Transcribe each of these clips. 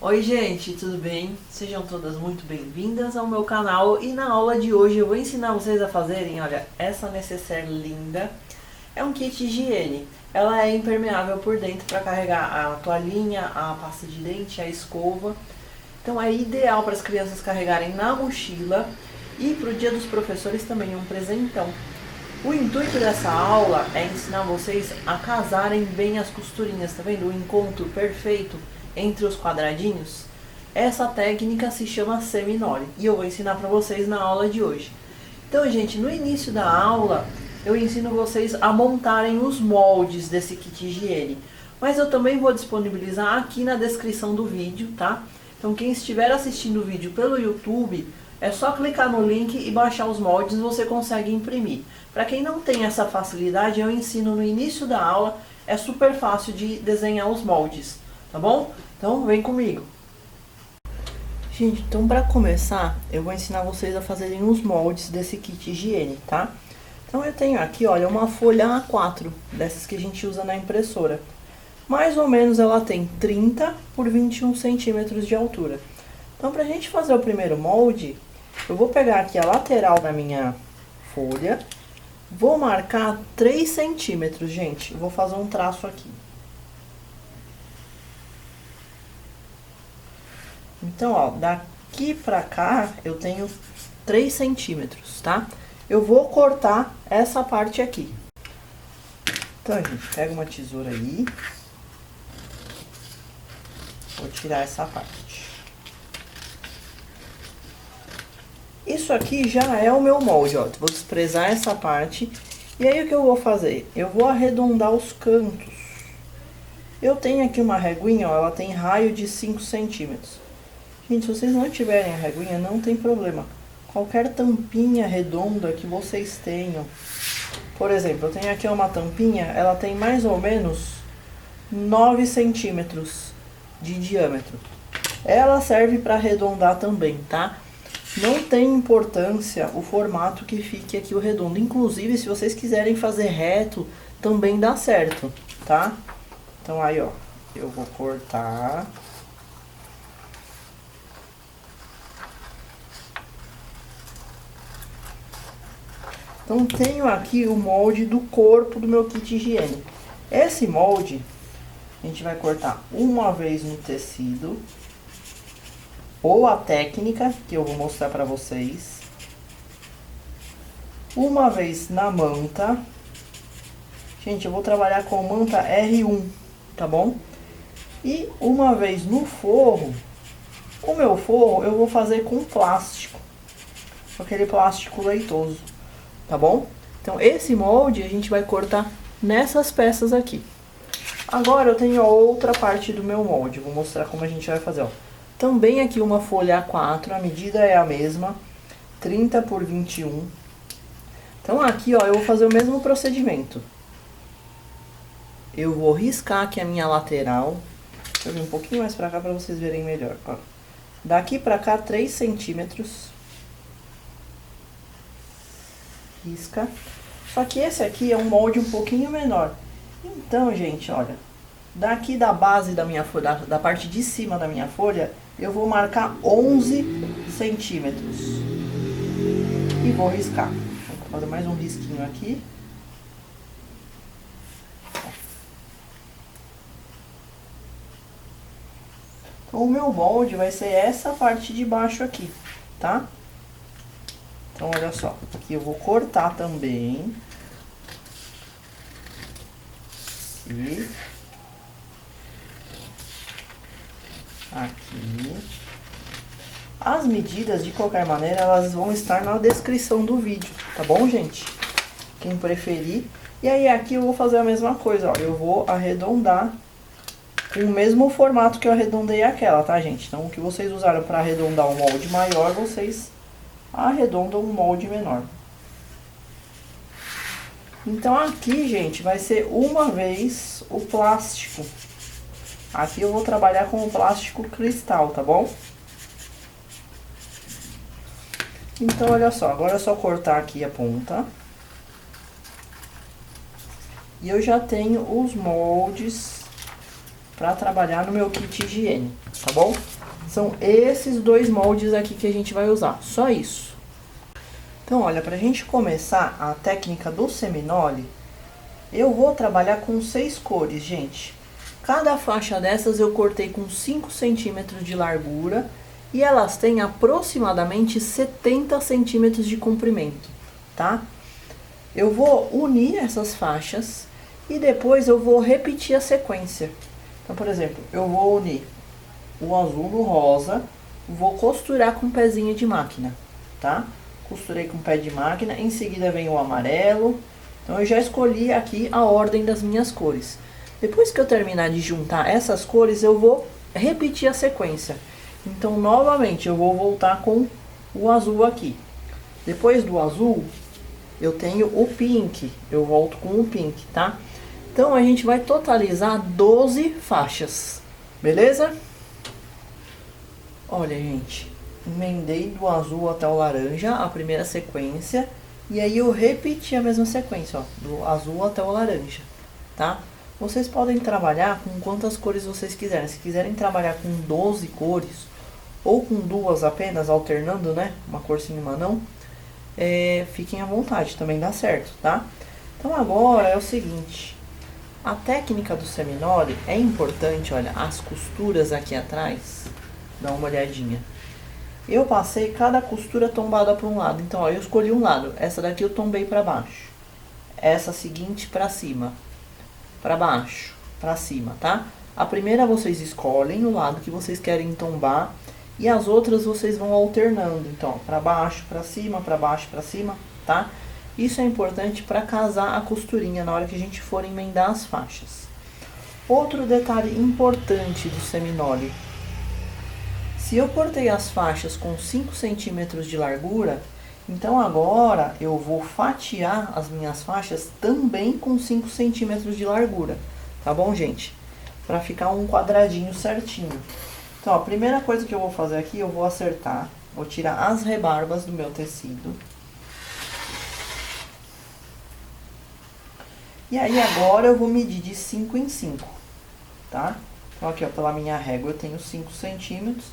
Oi gente, tudo bem? Sejam todas muito bem-vindas ao meu canal e na aula de hoje eu vou ensinar vocês a fazerem, olha, essa necessaire linda. É um kit higiene, ela é impermeável por dentro para carregar a toalhinha, a pasta de dente, a escova. Então é ideal para as crianças carregarem na mochila e para o dia dos professores também é um presentão. O intuito dessa aula é ensinar vocês a casarem bem as costurinhas, tá vendo? O encontro perfeito entre os quadradinhos. Essa técnica se chama seminole e eu vou ensinar para vocês na aula de hoje. Então, gente, no início da aula eu ensino vocês a montarem os moldes desse kit higiene, mas eu também vou disponibilizar aqui na descrição do vídeo, tá? Então, quem estiver assistindo o vídeo pelo YouTube, é só clicar no link e baixar os moldes, você consegue imprimir. Para quem não tem essa facilidade, eu ensino no início da aula, é super fácil de desenhar os moldes, tá bom? Então vem comigo. Gente, então para começar, eu vou ensinar vocês a fazerem os moldes desse kit higiene, tá? Então eu tenho aqui, olha, uma folha A4, dessas que a gente usa na impressora. Mais ou menos ela tem 30 por 21 centímetros de altura. Então pra gente fazer o primeiro molde, eu vou pegar aqui a lateral da minha folha, vou marcar 3 centímetros, gente. Eu vou fazer um traço aqui. Então, ó, daqui pra cá eu tenho 3 centímetros, tá? Eu vou cortar essa parte aqui. Então, gente, pega uma tesoura aí. Vou tirar essa parte. Isso aqui já é o meu molde, ó. Vou desprezar essa parte. E aí, o que eu vou fazer? Eu vou arredondar os cantos. Eu tenho aqui uma reguinha, ó. Ela tem raio de 5 centímetros. Gente, se vocês não tiverem a reguinha, não tem problema. Qualquer tampinha redonda que vocês tenham. Por exemplo, eu tenho aqui uma tampinha, ela tem mais ou menos 9 centímetros de diâmetro. Ela serve para arredondar também, tá? Não tem importância o formato que fique aqui o redondo. Inclusive, se vocês quiserem fazer reto, também dá certo, tá? Então aí, ó, eu vou cortar. Então, tenho aqui o molde do corpo do meu kit higiene. Esse molde, a gente vai cortar uma vez no tecido, ou a técnica, que eu vou mostrar pra vocês. Uma vez na manta. Gente, eu vou trabalhar com manta R1, tá bom? E uma vez no forro. O meu forro eu vou fazer com plástico. Com aquele plástico leitoso. Tá bom? Então, esse molde a gente vai cortar nessas peças aqui. Agora, eu tenho a outra parte do meu molde. Vou mostrar como a gente vai fazer, ó. Também aqui uma folha A4, a medida é a mesma. 30 por 21. Então, aqui, ó, eu vou fazer o mesmo procedimento. Eu vou riscar aqui a minha lateral. Deixa eu vir um pouquinho mais pra cá pra vocês verem melhor, ó. Daqui pra cá, 3 centímetros. Risca. Só que esse aqui é um molde um pouquinho menor. Então, gente, olha, daqui da base da minha folha, da parte de cima da minha folha, eu vou marcar 11 centímetros. E vou riscar. Vou fazer mais um risquinho aqui. Então, o meu molde vai ser essa parte de baixo aqui, tá? Então, olha só, aqui eu vou cortar também. E aqui. As medidas, de qualquer maneira, elas vão estar na descrição do vídeo, tá bom, gente? Quem preferir. E aí, aqui eu vou fazer a mesma coisa, ó. Eu vou arredondar com o mesmo formato que eu arredondei aquela, tá, gente? Então, o que vocês usaram para arredondar um molde maior, vocês arredondam um molde menor. Então aqui, gente, vai ser uma vez o plástico. Aqui eu vou trabalhar com o plástico cristal, tá bom? Então, olha só, agora é só cortar aqui a ponta. E eu já tenho os moldes para trabalhar no meu kit higiene, tá bom? São esses dois moldes aqui que a gente vai usar, só isso. Então, olha, pra gente começar a técnica do seminole, eu vou trabalhar com 6 cores, gente. Cada faixa dessas eu cortei com 5 centímetros de largura e elas têm aproximadamente 70 centímetros de comprimento, tá? Eu vou unir essas faixas e depois eu vou repetir a sequência. Então, por exemplo, eu vou unir o azul no rosa, vou costurar com um pezinho de máquina, tá? Costurei com pé de máquina, em seguida vem o amarelo. Então eu já escolhi aqui a ordem das minhas cores. Depois que eu terminar de juntar essas cores, eu vou repetir a sequência. Então novamente eu vou voltar com o azul aqui. Depois do azul, eu tenho o pink, eu volto com o pink, tá? Então a gente vai totalizar 12 faixas, beleza? Olha, gente, emendei do azul até o laranja a primeira sequência e aí eu repeti a mesma sequência, ó, do azul até o laranja, tá? Vocês podem trabalhar com quantas cores vocês quiserem. Se quiserem trabalhar com 12 cores ou com duas apenas, alternando, né? Uma cor sim, uma não, fiquem à vontade, também dá certo, tá? Então agora é o seguinte, a técnica do seminole é importante, olha, as costuras aqui atrás, dá uma olhadinha. Eu passei cada costura tombada para um lado. Então, ó, eu escolhi um lado. Essa daqui eu tombei para baixo. Essa seguinte para cima. Para baixo, para cima, tá? A primeira vocês escolhem o lado que vocês querem tombar. E as outras vocês vão alternando. Então, para baixo, para cima, para baixo, para cima, tá? Isso é importante para casar a costurinha na hora que a gente for emendar as faixas. Outro detalhe importante do seminole. Se eu cortei as faixas com 5 centímetros de largura, então agora eu vou fatiar as minhas faixas também com 5 centímetros de largura, tá bom, gente? Para ficar um quadradinho certinho. Então, a primeira coisa que eu vou fazer aqui, eu vou acertar, vou tirar as rebarbas do meu tecido. E aí agora eu vou medir de 5 em 5, tá? Então aqui, ó, pela minha régua eu tenho 5 centímetros.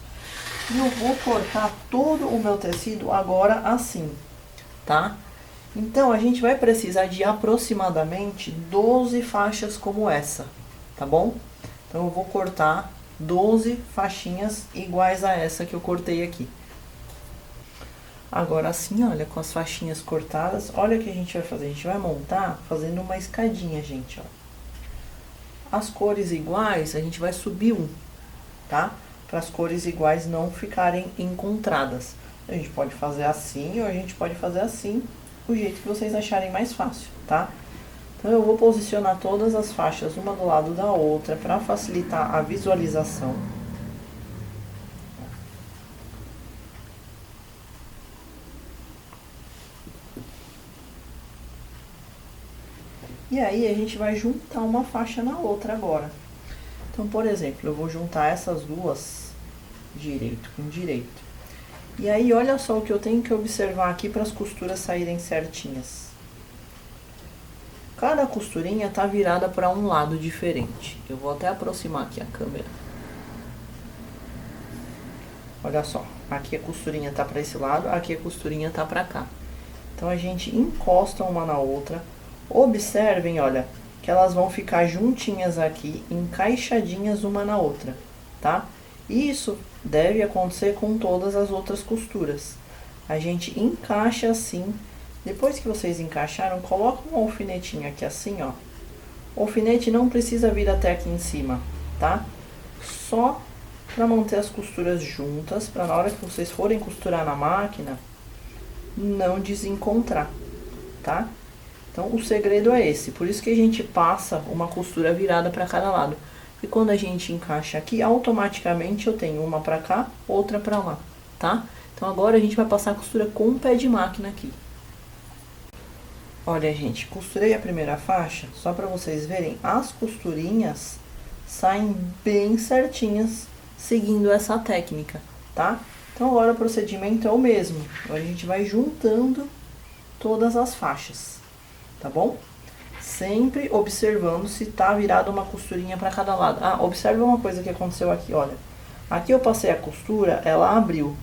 E eu vou cortar todo o meu tecido agora assim, tá? Então, a gente vai precisar de aproximadamente 12 faixas como essa, tá bom? Então, eu vou cortar 12 faixinhas iguais a essa que eu cortei aqui. Agora assim, olha, com as faixinhas cortadas, olha o que a gente vai fazer. A gente vai montar fazendo uma escadinha, gente, ó. As cores iguais, a gente vai subir um, tá? Para as cores iguais não ficarem encontradas. A gente pode fazer assim ou a gente pode fazer assim, o jeito que vocês acharem mais fácil, tá? Então eu vou posicionar todas as faixas uma do lado da outra para facilitar a visualização. E aí a gente vai juntar uma faixa na outra agora. Então, por exemplo, eu vou juntar essas duas direito com direito. E aí, olha só o que eu tenho que observar aqui para as costuras saírem certinhas. Cada costurinha tá virada para um lado diferente. Eu vou até aproximar aqui a câmera. Olha só, aqui a costurinha tá para esse lado, aqui a costurinha tá para cá. Então a gente encosta uma na outra. Observem, olha, que elas vão ficar juntinhas aqui, encaixadinhas uma na outra, tá? Isso deve acontecer com todas as outras costuras. A gente encaixa assim. Depois que vocês encaixaram, coloca um alfinetinho aqui assim, ó. O alfinete não precisa vir até aqui em cima, tá? Só para manter as costuras juntas, para na hora que vocês forem costurar na máquina, não desencontrar, tá? Então, o segredo é esse. Por isso que a gente passa uma costura virada para cada lado. E quando a gente encaixa aqui, automaticamente eu tenho uma para cá, outra para lá, tá? Então, agora a gente vai passar a costura com o pé de máquina aqui. Olha, gente, costurei a primeira faixa, só para vocês verem, as costurinhas saem bem certinhas, seguindo essa técnica, tá? Então, agora o procedimento é o mesmo. Agora a gente vai juntando todas as faixas. Tá bom? Sempre observando se tá virada uma costurinha para cada lado. Ah, observe uma coisa que aconteceu aqui, olha. Aqui eu passei a costura, ela abriu.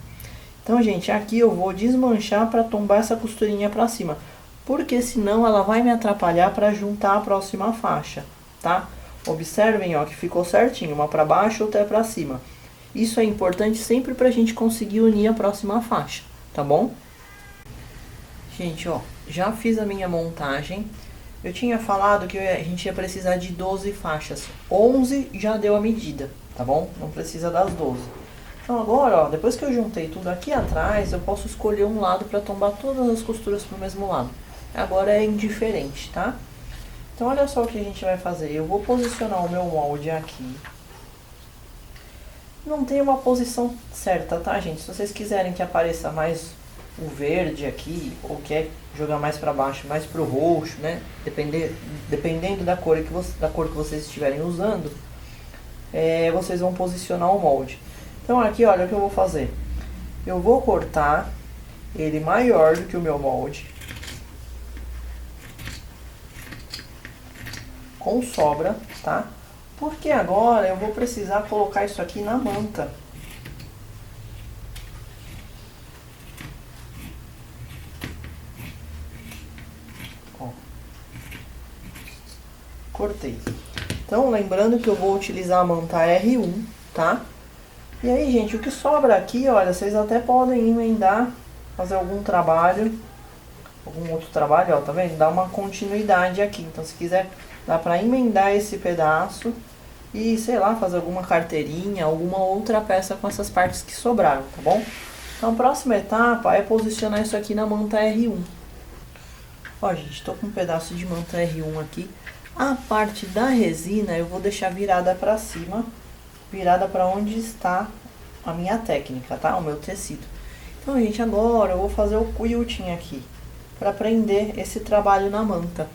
Então, gente, aqui eu vou desmanchar para tombar essa costurinha para cima. Porque senão ela vai me atrapalhar para juntar a próxima faixa, tá? Observem, ó, que ficou certinho, uma para baixo, outra para cima. Isso é importante sempre pra gente conseguir unir a próxima faixa, tá bom? Gente, ó, já fiz a minha montagem. Eu tinha falado que a gente ia precisar de 12 faixas. 11 já deu a medida, tá bom? Não precisa das 12. Então agora, ó, depois que eu juntei tudo aqui atrás, eu posso escolher um lado para tombar todas as costuras pro mesmo lado. Agora é indiferente, tá? Então olha só o que a gente vai fazer. Eu vou posicionar o meu molde aqui. Não tem uma posição certa, tá, gente? Se vocês quiserem que apareça mais o verde aqui, ou quer jogar mais para baixo, mais pro roxo, né? Dependendo da cor que vocês estiverem usando, vocês vão posicionar o molde. Então aqui, olha o que eu vou fazer. Eu vou cortar ele maior do que o meu molde, com sobra, tá? Porque agora eu vou precisar colocar isso aqui na manta. Ó. Cortei. Então, lembrando que eu vou utilizar a manta R1, tá? E aí, gente, o que sobra aqui, olha, vocês até podem emendar, fazer algum trabalho, algum outro trabalho, ó, tá vendo? Dá uma continuidade aqui. Então, se quiser, dá pra emendar esse pedaço e, sei lá, fazer alguma carteirinha, alguma outra peça com essas partes que sobraram, tá bom? Então, a próxima etapa é posicionar isso aqui na manta R1. Ó, gente, tô com um pedaço de manta R1 aqui. A parte da resina eu vou deixar virada pra cima, virada pra onde está a minha técnica, tá? O meu tecido. Então, gente, agora eu vou fazer o quilting aqui, pra prender esse trabalho na manta.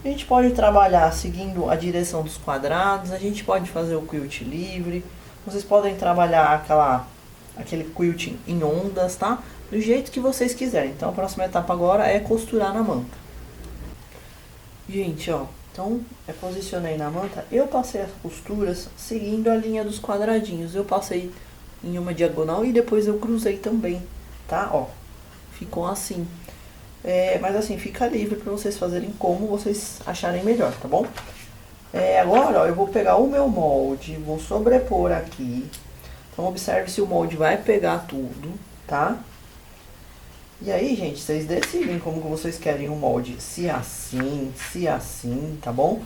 A gente pode trabalhar seguindo a direção dos quadrados, a gente pode fazer o quilt livre, vocês podem trabalhar aquele quilting em ondas, tá? Do jeito que vocês quiserem. Então a próxima etapa agora é costurar na manta. Gente, ó, então eu posicionei na manta, eu passei as costuras seguindo a linha dos quadradinhos. Eu passei em uma diagonal e depois eu cruzei também, tá? Ó, ficou assim. Mas assim, fica livre para vocês fazerem como vocês acharem melhor, tá bom? Agora, ó, eu vou pegar o meu molde, vou sobrepor aqui. Então, observe se o molde vai pegar tudo, tá? E aí, gente, vocês decidem como que vocês querem o molde. Se assim, tá bom?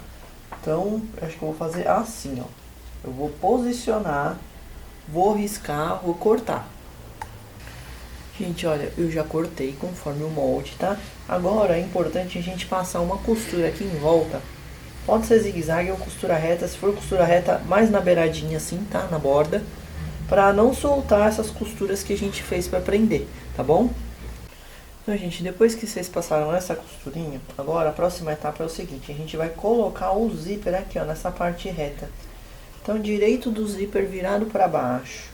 Então, eu acho que eu vou fazer assim, ó. Eu vou posicionar, vou riscar, vou cortar. Gente, olha, eu já cortei conforme o molde, tá? Agora é importante a gente passar uma costura aqui em volta. Pode ser zigue-zague ou costura reta. Se for costura reta, mais na beiradinha assim, tá? Na borda. Pra não soltar essas costuras que a gente fez pra prender, tá bom? Então, gente, depois que vocês passaram essa costurinha, agora a próxima etapa é o seguinte. A gente vai colocar o zíper aqui, ó, nessa parte reta. Então, direito do zíper virado pra baixo.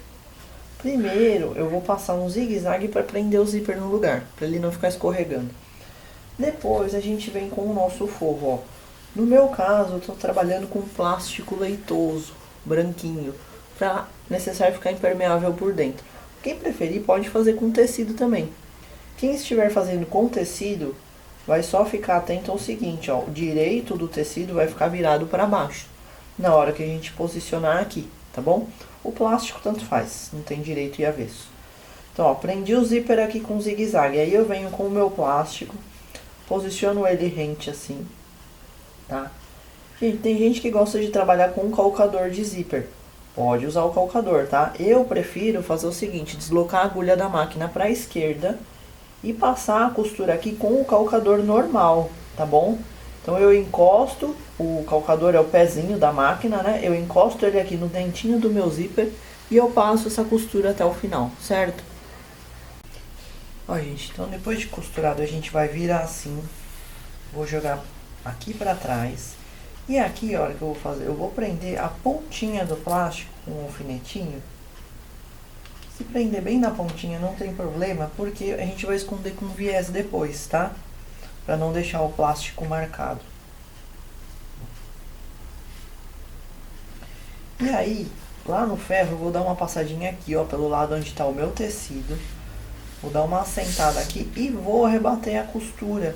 Primeiro, eu vou passar um zigue-zague para prender o zíper no lugar, para ele não ficar escorregando. Depois, a gente vem com o nosso forro, ó. No meu caso, eu estou trabalhando com plástico leitoso, branquinho, para necessário ficar impermeável por dentro. Quem preferir, pode fazer com tecido também. Quem estiver fazendo com tecido, vai só ficar atento ao seguinte, ó. O direito do tecido vai ficar virado para baixo, na hora que a gente posicionar aqui, tá bom? O plástico tanto faz, não tem direito e avesso. Então, ó, prendi o zíper aqui com zigue-zague. Aí eu venho com o meu plástico, posiciono ele rente assim, tá? Gente, tem gente que gosta de trabalhar com um calcador de zíper. Pode usar o calcador, tá? Eu prefiro fazer o seguinte, deslocar a agulha da máquina para a esquerda e passar a costura aqui com o calcador normal, tá bom? Então eu encosto, o calcador é o pezinho da máquina, né? Eu encosto ele aqui no dentinho do meu zíper e eu passo essa costura até o final, certo? Ó, gente, então depois de costurado a gente vai virar assim. Vou jogar aqui pra trás. E aqui, olha o que eu vou fazer. Eu vou prender a pontinha do plástico com um alfinetinho. Se prender bem na pontinha não tem problema, porque a gente vai esconder com viés depois, tá? Pra não deixar o plástico marcado. E aí, lá no ferro, eu vou dar uma passadinha aqui, ó, pelo lado onde está o meu tecido. Vou dar uma assentada aqui e vou rebater a costura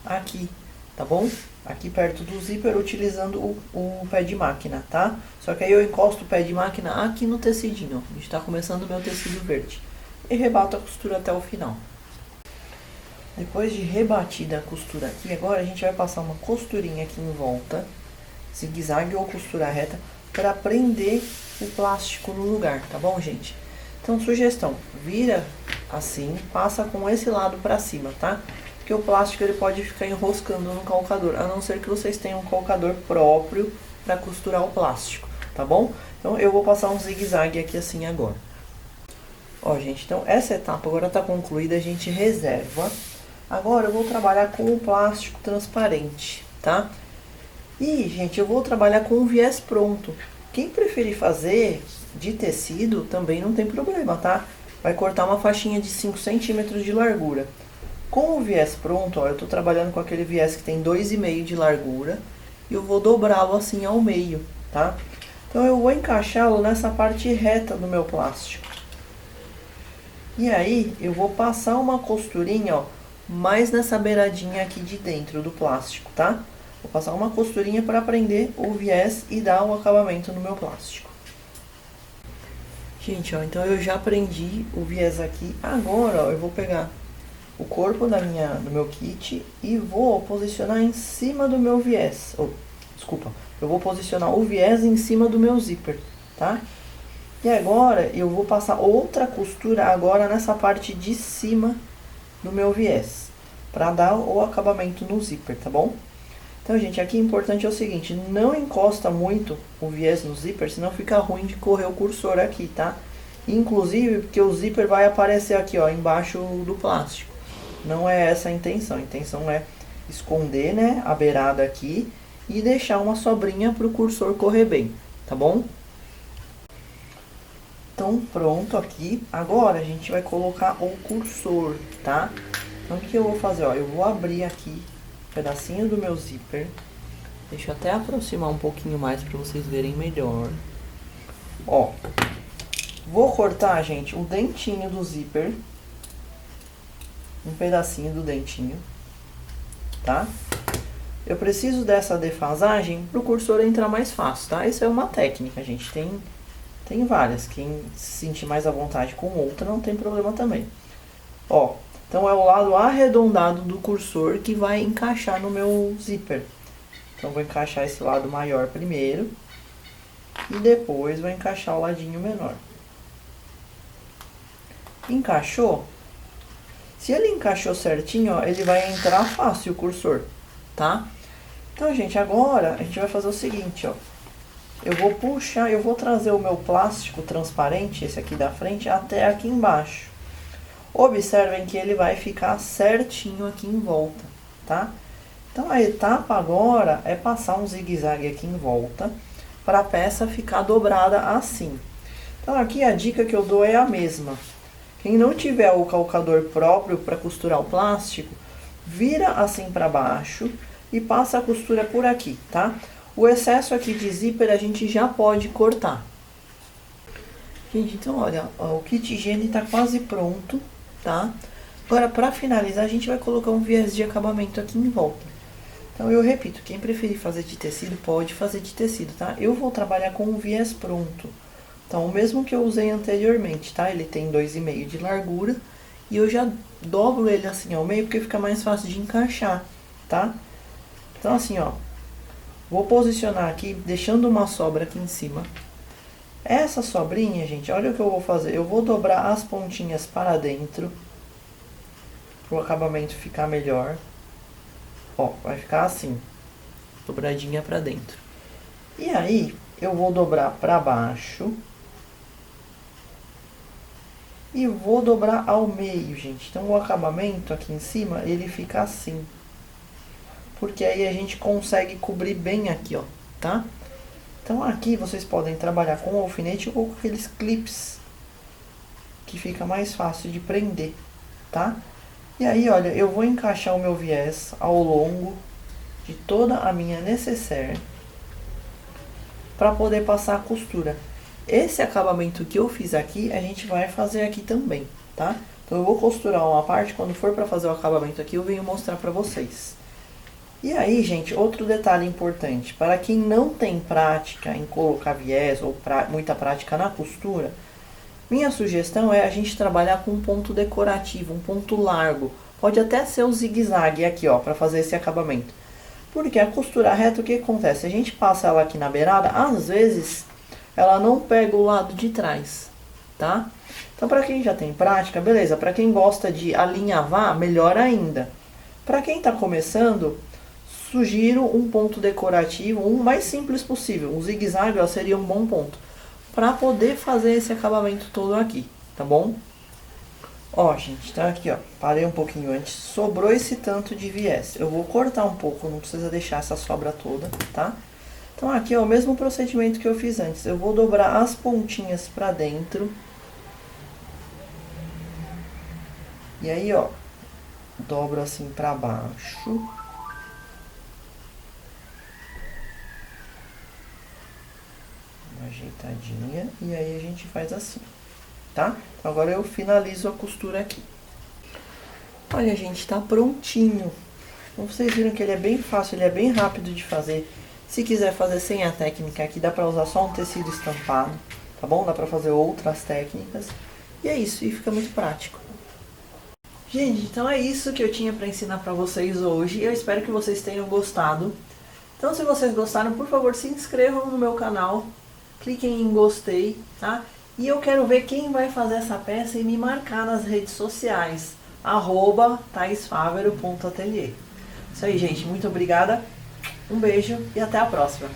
aqui, tá bom? Aqui perto do zíper, utilizando o pé de máquina, tá? Só que aí eu encosto o pé de máquina aqui no tecidinho, ó. A gente tá começando o meu tecido verde. E rebato a costura até o final. Depois de rebatida a costura aqui, agora a gente vai passar uma costurinha aqui em volta, zigue-zague ou costura reta, para prender o plástico no lugar, tá bom, gente? Então, sugestão, vira assim, passa com esse lado para cima, tá? Porque o plástico ele pode ficar enroscando no calcador, a não ser que vocês tenham um calcador próprio para costurar o plástico, tá bom? Então, eu vou passar um zigue-zague aqui assim agora. Ó, gente, então essa etapa agora tá concluída, a gente reserva. Agora eu vou trabalhar com o plástico transparente, tá? E, gente, eu vou trabalhar com o viés pronto. Quem preferir fazer de tecido, também não tem problema, tá? Vai cortar uma faixinha de 5 centímetros de largura. Com o viés pronto, ó, eu tô trabalhando com aquele viés que tem 2,5 de largura. E eu vou dobrá-lo assim ao meio, tá? Então eu vou encaixá-lo nessa parte reta do meu plástico. E aí, eu vou passar uma costurinha, ó, mais nessa beiradinha aqui de dentro do plástico, tá? Vou passar uma costurinha para prender o viés e dar o acabamento no meu plástico. Gente, ó, então eu já prendi o viés aqui. Agora, ó, eu vou pegar o corpo do meu kit e vou posicionar em cima do meu viés. Desculpa, eu vou posicionar o viés em cima do meu zíper, tá? E agora eu vou passar outra costura agora nessa parte de cima do meu viés, para dar o acabamento no zíper, tá bom? Então, gente, aqui o importante é o seguinte, não encosta muito o viés no zíper, senão fica ruim de correr o cursor aqui, tá? Inclusive, porque o zíper vai aparecer aqui, ó, embaixo do plástico. Não é essa a intenção é esconder, né, a beirada aqui e deixar uma sobrinha para o cursor correr bem, tá bom? Então, pronto aqui. Agora, a gente vai colocar o cursor, tá? Então, o que eu vou fazer, ó, eu vou abrir aqui pedacinho do meu zíper. Deixa eu até aproximar um pouquinho mais para vocês verem melhor. Ó, vou cortar, gente, o dentinho do zíper. Um pedacinho do dentinho, tá? Eu preciso dessa defasagem para o cursor entrar mais fácil, tá? Isso é uma técnica, gente. Tem várias. Quem se sentir mais à vontade com outra, não tem problema também. Ó, então é o lado arredondado do cursor que vai encaixar no meu zíper. Então, vou encaixar esse lado maior primeiro. E depois vou encaixar o ladinho menor. Encaixou? Se ele encaixou certinho, ó, ele vai entrar fácil o cursor, tá? Então, gente, agora a gente vai fazer o seguinte, ó. Eu vou puxar, eu vou trazer o meu plástico transparente, esse aqui da frente, até aqui embaixo. Observem que ele vai ficar certinho aqui em volta, tá? Então, a etapa agora é passar um zigue-zague aqui em volta, para a peça ficar dobrada assim. Então, aqui a dica que eu dou é a mesma. Quem não tiver o calcador próprio para costurar o plástico, vira assim para baixo e passa a costura por aqui, tá? O excesso aqui de zíper a gente já pode cortar. Gente, então olha, ó, o kit higiene tá quase pronto, tá? Agora, para finalizar, a gente vai colocar um viés de acabamento aqui em volta. Então, eu repito, quem preferir fazer de tecido, pode fazer de tecido, tá? Eu vou trabalhar com o viés pronto. Então, o mesmo que eu usei anteriormente, tá? Ele tem 2,5 de largura. E eu já dobro ele assim ao meio, porque fica mais fácil de encaixar, tá? Então, assim, ó. Vou posicionar aqui, deixando uma sobra aqui em cima. Essa sobrinha, gente, olha o que eu vou fazer. Eu vou dobrar as pontinhas para dentro, para o acabamento ficar melhor. Ó, vai ficar assim, dobradinha para dentro. E aí, eu vou dobrar para baixo. E vou dobrar ao meio, gente. Então, o acabamento aqui em cima, ele fica assim. Porque aí a gente consegue cobrir bem aqui, ó, tá? Então, aqui vocês podem trabalhar com alfinete ou com aqueles clips, que fica mais fácil de prender, tá? E aí, olha, eu vou encaixar o meu viés ao longo de toda a minha necessaire. para poder passar a costura. Esse acabamento que eu fiz aqui, a gente vai fazer aqui também, tá? Então eu vou costurar uma parte, quando for para fazer o acabamento aqui, eu venho mostrar para vocês. E aí, gente, outro detalhe importante, para quem não tem prática em colocar viés ou muita prática na costura, minha sugestão é a gente trabalhar com um ponto decorativo, um ponto largo. Pode até ser o zigue-zague aqui, ó, para fazer esse acabamento. Porque a costura reta, o que acontece? A gente passa ela aqui na beirada, às vezes ela não pega o lado de trás, tá? Então, para quem já tem prática, beleza. Para quem gosta de alinhavar, melhor ainda. Para quem tá começando, sugiro um ponto decorativo, o mais simples possível. Um zigue-zague seria um bom ponto para poder fazer esse acabamento todo aqui, tá bom? Ó, gente, tá aqui, ó. Parei um pouquinho antes. Sobrou esse tanto de viés. Eu vou cortar um pouco, não precisa deixar essa sobra toda, tá? Então aqui é o mesmo procedimento que eu fiz antes. Eu vou dobrar as pontinhas pra dentro. E aí, ó, dobro assim pra baixo. Uma ajeitadinha. E aí a gente faz assim, tá? Então agora eu finalizo a costura aqui. Olha, gente, tá prontinho. Como vocês viram que ele é bem fácil, ele é bem rápido de fazer. Se quiser fazer sem a técnica aqui, dá pra usar só um tecido estampado, tá bom? Dá pra fazer outras técnicas. E é isso, e fica muito prático. Gente, então é isso que eu tinha pra ensinar pra vocês hoje. Eu espero que vocês tenham gostado. Então, se vocês gostaram, por favor, se inscrevam no meu canal. Cliquem em gostei, tá? E eu quero ver quem vai fazer essa peça e me marcar nas redes sociais. @taisfavero.atelier. Isso aí, gente. Muito obrigada. Um beijo e até a próxima.